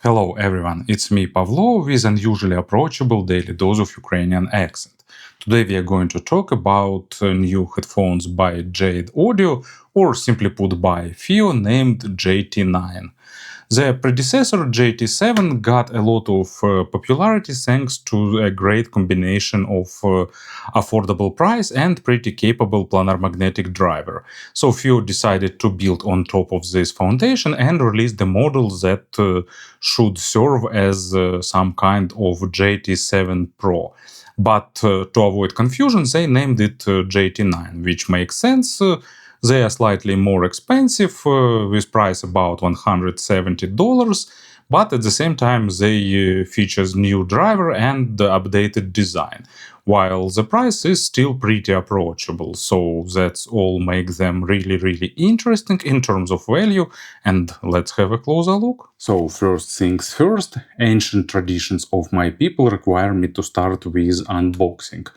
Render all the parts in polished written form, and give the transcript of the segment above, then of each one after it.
Hello everyone, it's me Pavlo with unusually approachable daily dose of Ukrainian accent. Today we are going to talk about new headphones by JadeAudio, or simply put by FiiO, named JT9. Their predecessor JT7 got a lot of popularity thanks to a great combination of affordable price and pretty capable planar magnetic driver. So FiiO decided to build on top of this foundation and release the model that should serve as some kind of JT7 Pro. But to avoid confusion, they named it JT9, which makes sense. They are slightly more expensive, with price about $170, but at the same time they features new driver and updated design, while the price is still pretty approachable. So that's all makes them really interesting in terms of value, and let's have a closer look. So first things first, ancient traditions of my people require me to start with unboxing.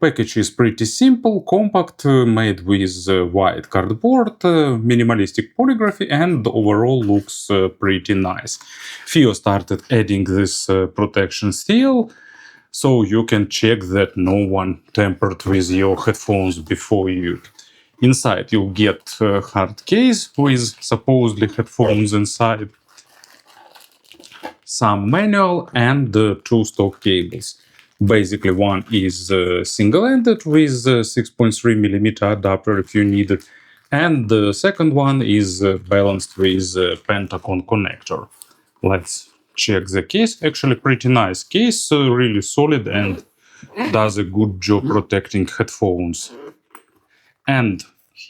Package is pretty simple, compact, made with white cardboard, minimalistic polygraphy, and overall looks pretty nice. FiiO started adding this protection seal, so you can check that no one tampered with your headphones before you. Inside you'll get a hard case with supposedly headphones inside, some manual, and two stock cables. Basically, one is single-ended with 6.3mm adapter if you need it, and the second one is balanced with Pentagon connector. Let's check the case. Actually, pretty nice case, really solid and does a good job protecting headphones. And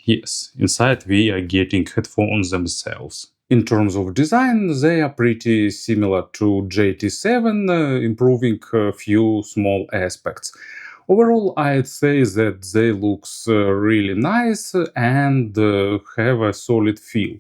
yes, inside we are getting headphones themselves. In terms of design, they are pretty similar to JT7, improving a few small aspects. Overall, I'd say that they look really nice and have a solid feel.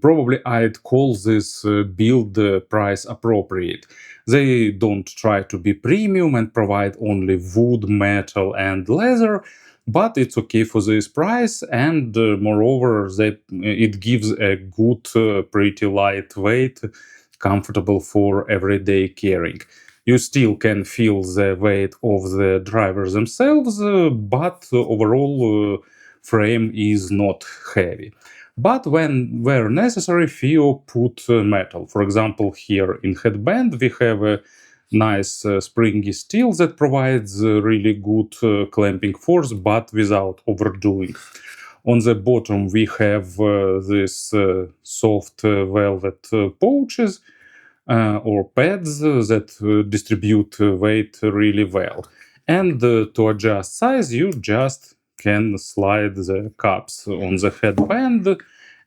Probably I'd call this build price appropriate. They don't try to be premium and provide only wood, metal, and leather, but it's okay for this price, and moreover it gives a good, pretty lightweight, comfortable for everyday carrying. You still can feel the weight of the drivers themselves, but overall frame is not heavy. But where necessary, FiiO put metal. For example, here in headband we have a nice springy steel that provides really good clamping force, but without overdoing. On the bottom we have this soft velvet pouches or pads that distribute weight really well. And to adjust size, you just can slide the cups on the headband.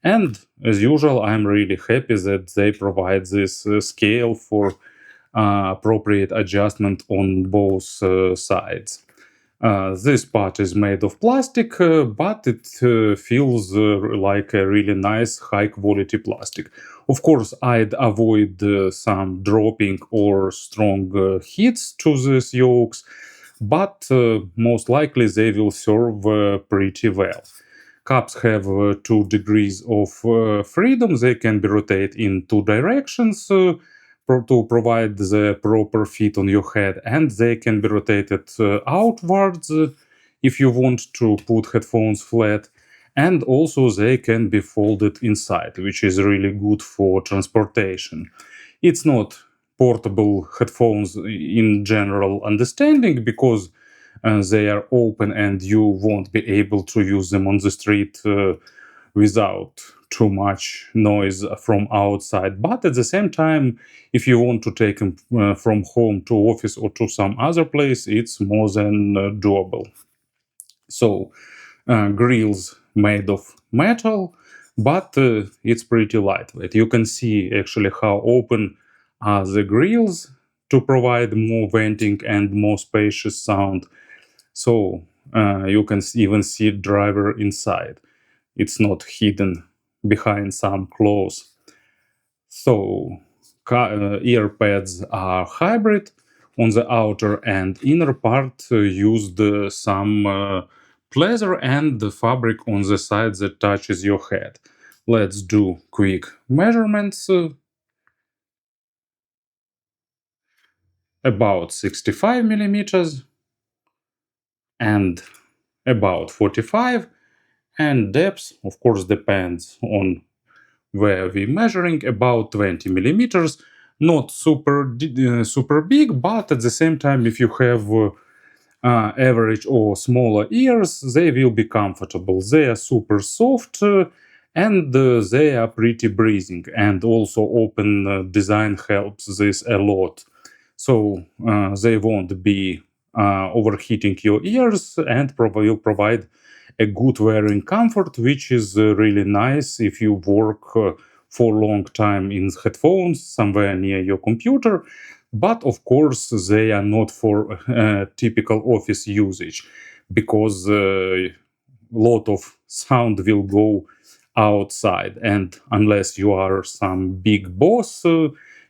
And as usual, I'm really happy that they provide this scale for appropriate adjustment on both sides. This part is made of plastic, but it feels like a really nice high-quality plastic. Of course, I'd avoid some dropping or strong hits to these yokes, but most likely they will serve pretty well. Cups have 2 degrees of freedom. They can be rotated in 2 directions to provide the proper fit on your head, and they can be rotated outwards if you want to put headphones flat, and also they can be folded inside, which is really good for transportation. It's not portable headphones in general understanding, because they are open and you won't be able to use them on the street without too much noise from outside. But at the same time, if you want to take them from home to office or to some other place, it's more than doable. So grills made of metal, but it's pretty lightweight. You can see actually how open are the grills to provide more venting and more spacious sound. So you can even see driver inside. It's not hidden behind some clothes. So ear pads are hybrid. On the outer and inner part used some pleather and the fabric on the side that touches your head. Let's do quick measurements. about 65 millimeters, and about 45, and depth, of course, depends on where we're measuring, about 20 millimeters. Not super big, but at the same time, if you have average or smaller ears, they will be comfortable. They are super soft, and they are pretty breathing, and also open design helps this a lot. So they won't be overheating your ears, and will provide a good wearing comfort, which is really nice if you work for a long time in headphones somewhere near your computer. But of course, they are not for typical office usage, because a lot of sound will go outside, and unless you are some big boss,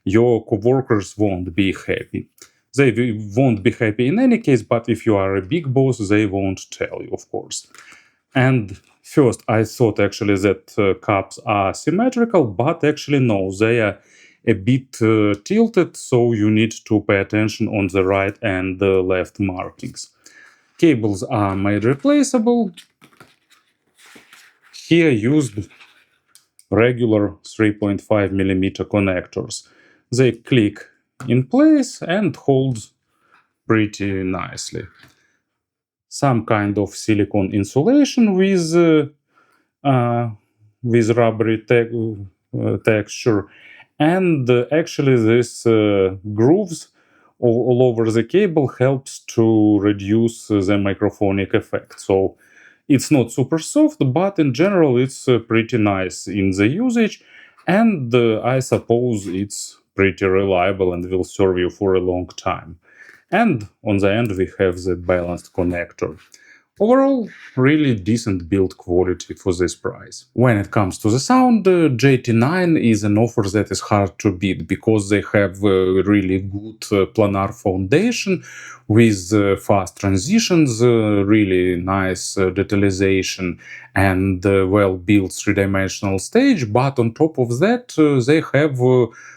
your coworkers won't be happy. They won't be happy in any case, but if you are a big boss, they won't tell you, of course. And first, I thought actually that cups are symmetrical, but actually no, they are a bit tilted, so you need to pay attention on the right and the left markings. Cables are made replaceable. Here used regular 3.5 millimeter connectors. They click in place and hold pretty nicely. Some kind of silicone insulation with rubbery texture, and actually this grooves all over the cable helps to reduce the microphonic effect. So it's not super soft, but in general it's pretty nice in the usage, and I suppose it's pretty reliable and will serve you for a long time. And on the end we have the balanced connector. Overall, really decent build quality for this price. When it comes to the sound, JT9 is an offer that is hard to beat, because they have a really good planar foundation with fast transitions, really nice detalization, and well-built three-dimensional stage. But on top of that, they have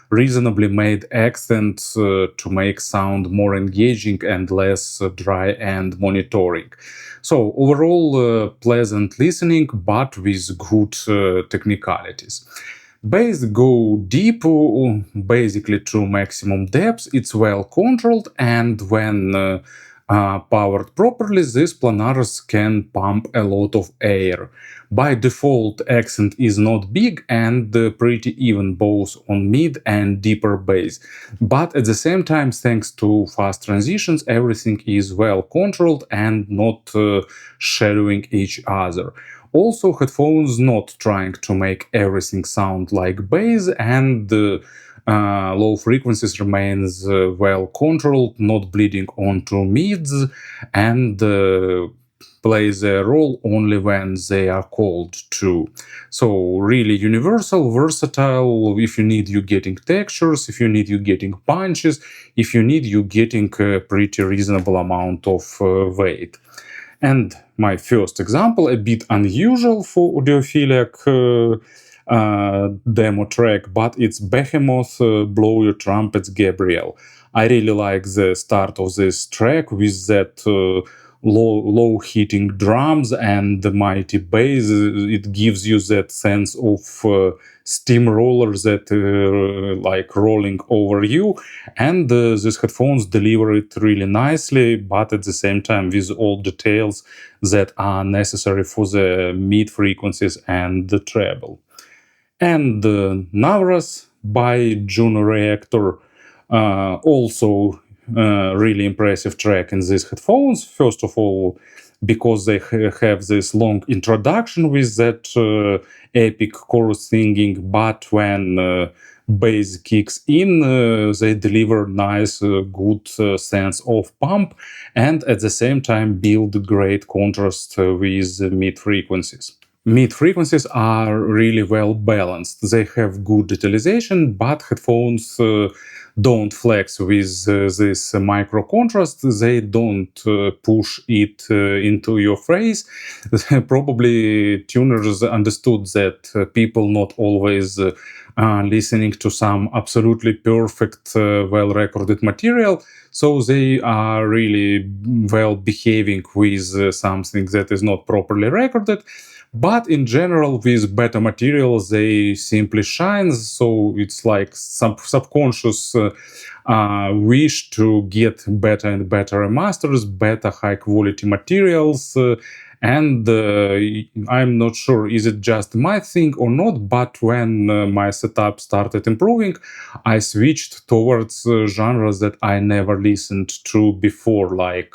reasonably made accents to make sound more engaging and less dry and monitoring. So overall, pleasant listening, but with good technicalities. Bass go deep, basically to maximum depth. It's well controlled, and when powered properly, these planars can pump a lot of air. By default, accent is not big and pretty even both on mid and deeper bass. But at the same time, thanks to fast transitions, everything is well controlled and not shadowing each other. Also, headphones not trying to make everything sound like bass, and low frequencies remains well controlled, not bleeding onto mids, and play their role only when they are called to. So really universal, versatile. If you need, you getting textures. If you need, you getting punches. If you need, you getting a pretty reasonable amount of weight. And my first example, a bit unusual for audiophilic demo track, but it's Behemoth Blow Your Trumpets Gabriel. I really like the start of this track with that low hitting drums and the mighty bass. It gives you that sense of steamroller that like rolling over you, and these headphones deliver it really nicely, but at the same time with all details that are necessary for the mid frequencies and the treble. And Navras by Juno Reactor, also really impressive track in these headphones. First of all, because they have this long introduction with that epic chorus singing, but when bass kicks in, they deliver nice, good sense of pump, and at the same time build great contrast with mid frequencies. Mid frequencies are really well balanced. They have good detalization, but headphones don't flex with this micro contrast. They don't push it into your face. Probably tuners understood that people not always listening to some absolutely perfect, well-recorded material. So they are really well behaving with something that is not properly recorded. But in general, with better materials, they simply shine. So it's like some subconscious wish to get better and better masters, better high quality materials. And I'm not sure is it just my thing or not, but when my setup started improving, I switched towards genres that I never listened to before, like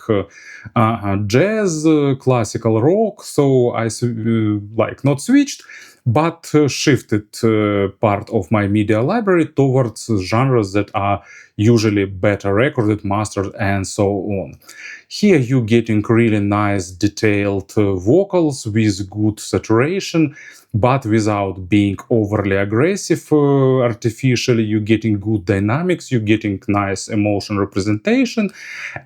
jazz, classical rock. So I like not switched, but shifted part of my media library towards genres that are usually better recorded, mastered, and so on. Here you're getting really nice detailed vocals with good saturation, but without being overly aggressive artificially. You're getting good dynamics, you're getting nice emotion representation,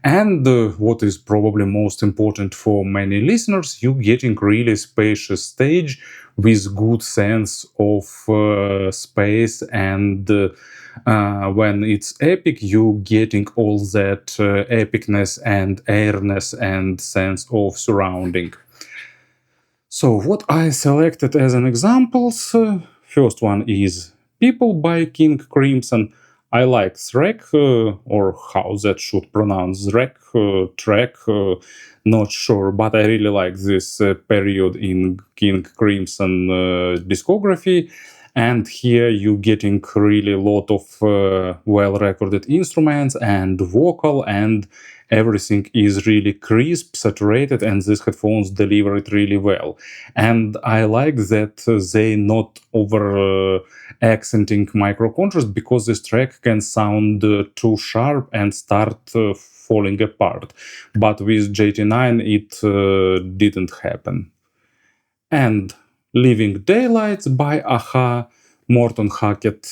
and what is probably most important for many listeners, you're getting really spacious stage with good sense of space, and when it's epic, you getting all that epicness and airness and sense of surrounding. So what I selected as an examples, first one is People by King Crimson. I like Shrek, or how that should pronounce Shrek, track, not sure, but I really like this period in King Crimson discography. And here you're getting really a lot of well-recorded instruments and vocal, and everything is really crisp, saturated, and these headphones deliver it really well. And I like that they not over accenting micro contrast, because this track can sound too sharp and start falling apart. But with JT9 it didn't happen. And Living Daylights by Aha, Morton Hackett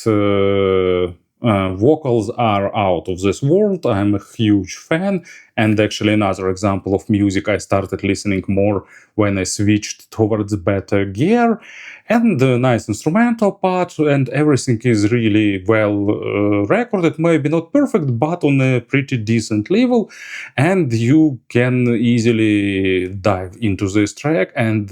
vocals are out of this world. I'm a huge fan, and actually another example of music I started listening more when I switched towards better gear, and the nice instrumental part, and everything is really well recorded, maybe not perfect, but on a pretty decent level, and you can easily dive into this track and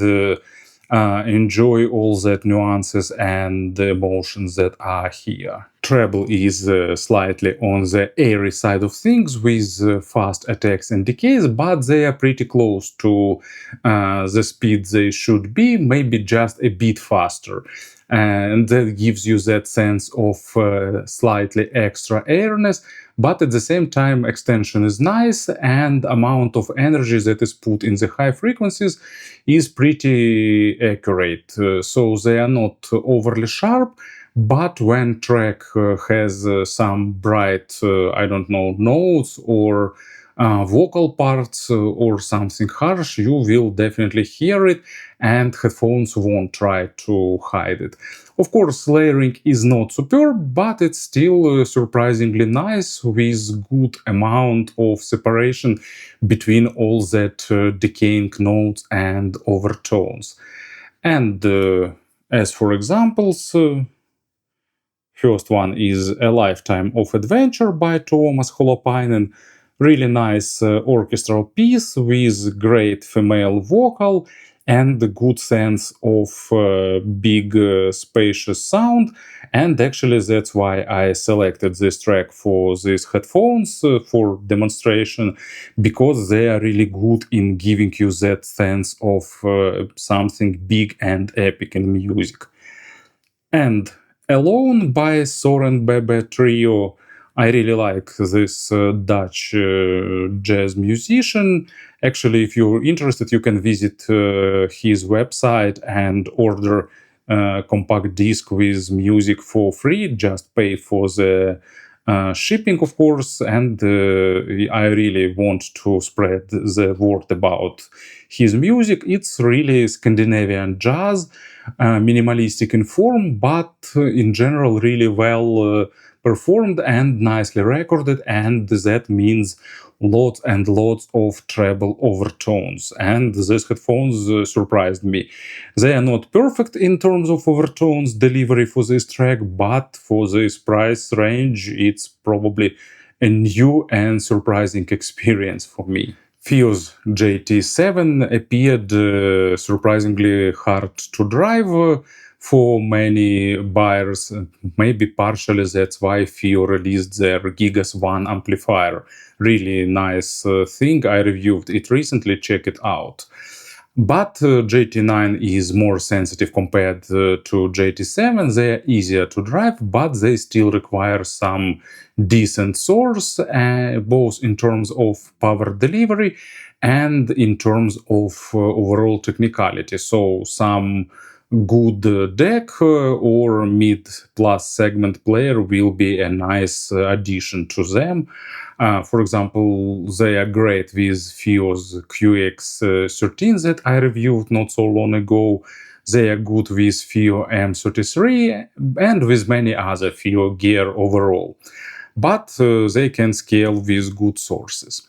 enjoy all that nuances and the emotions that are here. Treble is slightly on the airy side of things with fast attacks and decays, but they are pretty close to the speed they should be, maybe just a bit faster. And that gives you that sense of slightly extra airiness, but at the same time extension is nice, and amount of energy that is put in the high frequencies is pretty accurate. So they are not overly sharp, but when track has some bright, I don't know, notes or vocal parts or something harsh, you will definitely hear it, and headphones won't try to hide it. Of course, layering is not superb, but it's still surprisingly nice, with good amount of separation between all that decaying notes and overtones. And as for examples, first one is A Lifetime of Adventure by Tuomas Holopainen. Really nice orchestral piece with great female vocal and a good sense of big spacious sound, and actually that's why I selected this track for these headphones for demonstration, because they are really good in giving you that sense of something big and epic in music. And Alone by Søren Bebe Trio. I really like this Dutch jazz musician. Actually, if you're interested, you can visit his website and order a compact disc with music for free. Just pay for the shipping, of course, and I really want to spread the word about his music. It's really Scandinavian jazz, minimalistic in form, but in general really well performed and nicely recorded, and that means lots and lots of treble overtones. And these headphones surprised me. They are not perfect in terms of overtones delivery for this track, but for this price range, it's probably a new and surprising experience for me. FiiO's JT9 appeared surprisingly hard to drive for many buyers. Maybe partially that's why FiiO released their Gigas One amplifier. Really nice thing. I reviewed it recently, check it out. But JT9 is more sensitive compared to JT7. They are easier to drive, but they still require some decent source, both in terms of power delivery and in terms of overall technicality. So some good deck or mid plus segment player will be a nice addition to them. For example, they are great with FiiO's QX13 that I reviewed not so long ago. They are good with FiiO M33 and with many other FiiO gear overall. But they can scale with good sources.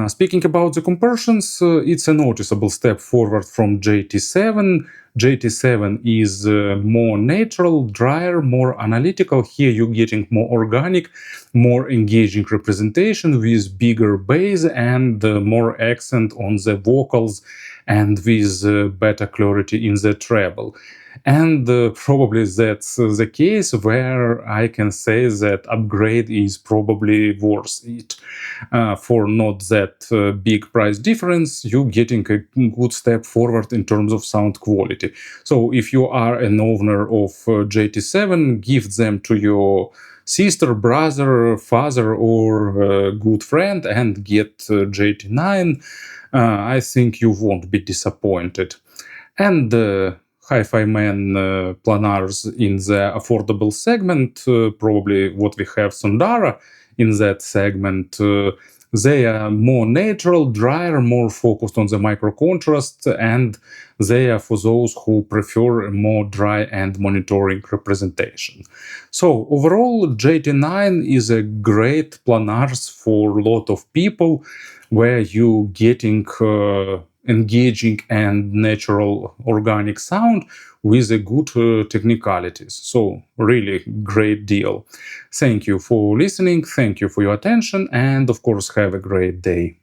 Speaking about the conversions, it's a noticeable step forward from JT7. JT7 is more natural, drier, more analytical. Here you're getting more organic, more engaging representation with bigger bass and more accent on the vocals and with better clarity in the treble. And probably that's the case where I can say that upgrade is probably worth it. For not that big price difference, you're getting a good step forward in terms of sound quality. So if you are an owner of JT7, give them to your sister, brother, father, or good friend and get JT9. I think you won't be disappointed. And Hi-Fi Man planars in the affordable segment, probably what we have Sondara in that segment. They are more natural, drier, more focused on the micro contrast, and they are for those who prefer a more dry and monitoring representation. So overall, JT9 is a great planars for a lot of people, where you getting engaging and natural organic sound with a good technicalities. So really great deal. Thank you for listening, thank you for your attention, and of course have a great day.